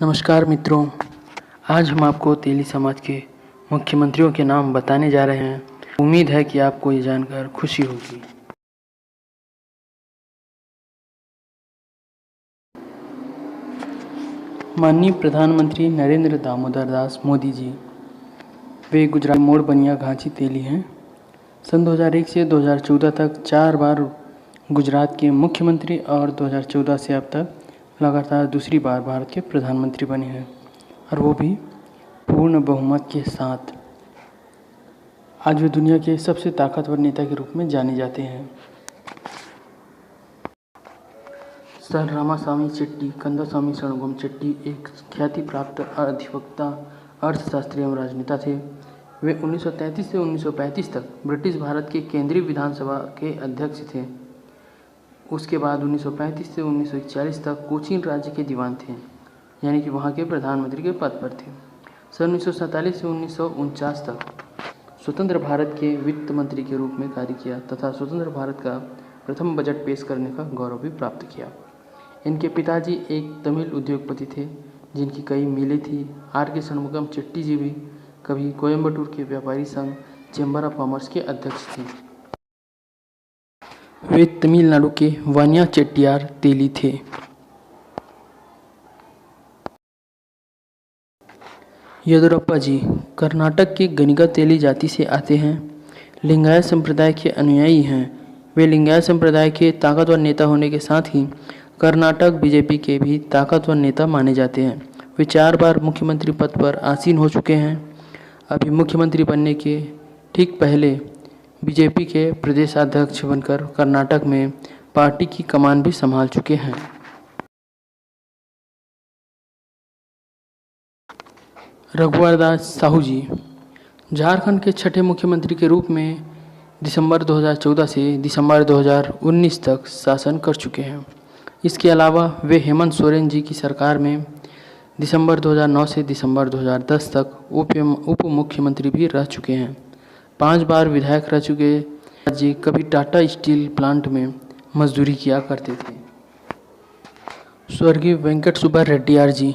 नमस्कार मित्रों, आज हम आपको तेली समाज के मुख्यमंत्रियों के नाम बताने जा रहे हैं। उम्मीद है कि आपको ये जानकर खुशी होगी। माननीय प्रधानमंत्री नरेंद्र दामोदर दास मोदी जी, वे गुजरात मोड़ बनिया घांची तेली हैं। सन 2001 से 2014 तक 4 बार गुजरात के मुख्यमंत्री और 2014 से अब तक लगातार दूसरी बार भारत के प्रधानमंत्री बने हैं, और वो भी पूर्ण बहुमत के साथ। आज वे दुनिया के सबसे ताकतवर नेता के रूप में जाने जाते हैं। सर रामास्वामी चेट्टी कंदास्वामी षणमुगम चेट्टी एक ख्याति प्राप्त अधिवक्ता, अर्थशास्त्री एवं राजनेता थे। वे 1933 से 1935 तक ब्रिटिश भारत के केंद्रीय विधानसभा के अध्यक्ष थे। उसके बाद 1935 से 1941 तक कोचीन राज्य के दीवान थे, यानी कि वहाँ के प्रधानमंत्री के पद पर थे। सन 1947 से 1949 तक स्वतंत्र भारत के वित्त मंत्री के रूप में कार्य किया तथा स्वतंत्र भारत का प्रथम बजट पेश करने का गौरव भी प्राप्त किया। इनके पिताजी एक तमिल उद्योगपति थे जिनकी कई मिलें थी। आर के षणमुगम चेट्टी जी भी कभी कोयम्बटूर के व्यापारी संघ चैम्बर ऑफ कॉमर्स के अध्यक्ष थे। वे तमिलनाडु के वानिया चेट्टियार तेली थे। येदियुरप्पा जी कर्नाटक के गनिगा तेली जाति से आते हैं। लिंगायत संप्रदाय के अनुयायी हैं। वे लिंगायत संप्रदाय के ताकतवर नेता होने के साथ ही कर्नाटक बीजेपी के भी ताकतवर नेता माने जाते हैं। वे 4 बार मुख्यमंत्री पद पर आसीन हो चुके हैं। अभी मुख्यमंत्री बनने के ठीक पहले बीजेपी के प्रदेशाध्यक्ष बनकर कर्नाटक में पार्टी की कमान भी संभाल चुके हैं। रघुवर दास साहू जी झारखंड के छठे मुख्यमंत्री के रूप में दिसंबर 2014 से दिसंबर 2019 तक शासन कर चुके हैं। इसके अलावा वे हेमंत सोरेन जी की सरकार में दिसंबर 2009 से दिसंबर 2010 तक उप मुख्यमंत्री भी रह चुके हैं। 5 बार विधायक रह चुके जी कभी टाटा स्टील प्लांट में मजदूरी किया करते थे। स्वर्गीय वेंकट सुब्बा रेड्डियार जी,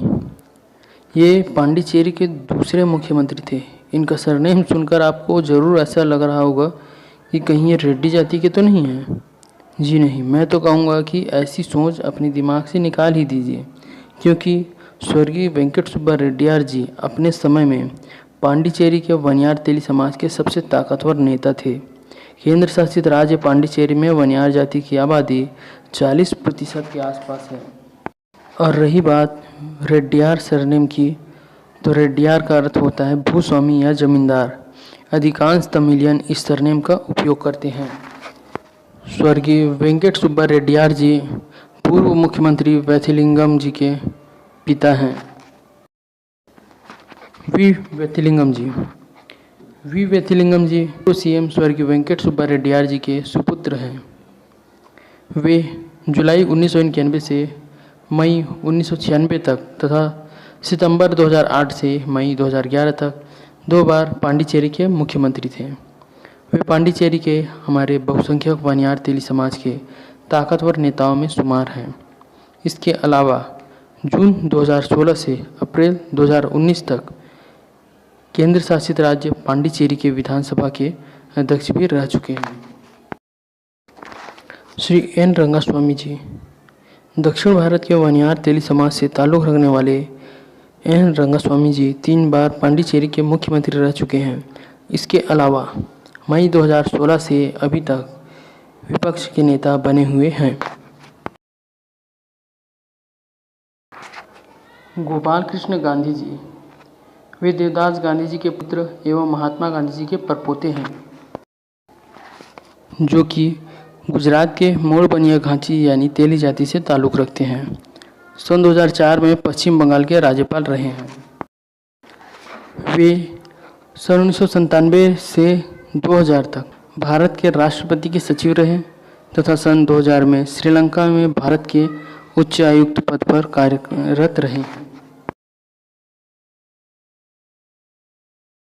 ये पांडिचेरी के दूसरे मुख्यमंत्री थे। इनका सरनेम सुनकर आपको ज़रूर ऐसा लग रहा होगा कि कहीं ये रेड्डी जाति के तो नहीं हैं। जी नहीं, मैं तो कहूँगा कि ऐसी सोच अपने दिमाग से निकाल ही दीजिए, क्योंकि स्वर्गीय वेंकट सुब्बा रेड्डियार जी अपने समय में पांडिचेरी के वनियार तेली समाज के सबसे ताकतवर नेता थे। केंद्र शासित राज्य पांडिचेरी में वनियार जाति की आबादी 40% के आसपास है। और रही बात रेड्डियार सरनेम की, तो रेड्डियार का अर्थ होता है भूस्वामी या जमींदार। अधिकांश तमिलियन इस सरनेम का उपयोग करते हैं। स्वर्गीय वेंकट सुब्बा रेड्डियार जी पूर्व मुख्यमंत्री वैथिलिंगम जी के पिता हैं। वी वैथिलिंगम जी तो सीएम स्वर्गीय वेंकट सुब्बा रेड्डियार जी के सुपुत्र हैं। वे जुलाई 1991 से मई 1996 तक तथा सितंबर 2008 से मई 2011 तक 2 बार पांडिचेरी के मुख्यमंत्री थे। वे पांडिचेरी के हमारे बहुसंख्यक वनियार तेली समाज के ताकतवर नेताओं में शुमार हैं। इसके अलावा जून 2016 से अप्रैल 2019 तक केंद्र शासित राज्य पांडिचेरी के विधानसभा के अध्यक्ष भी रह चुके हैं। श्री एन रंगास्वामी जी दक्षिण भारत के वनियार तेली समाज से ताल्लुक़ रखने वाले एन रंगास्वामी जी 3 बार पांडिचेरी के मुख्यमंत्री रह चुके हैं। इसके अलावा मई 2016 से अभी तक विपक्ष के नेता बने हुए हैं। गोपाल कृष्ण गांधी जी, वे देवदास गांधी जी के पुत्र एवं महात्मा गांधी जी के परपोते हैं, जो कि गुजरात के मोड़ बनिया घांची यानी तेली जाति से ताल्लुक़ रखते हैं। सन 2004 में पश्चिम बंगाल के राज्यपाल रहे हैं। वे सन 1997 से 2000 तक भारत के राष्ट्रपति के सचिव रहे तथा सन 2000 में श्रीलंका में भारत के उच्च आयुक्त पद पर कार्यरत रहे हैं।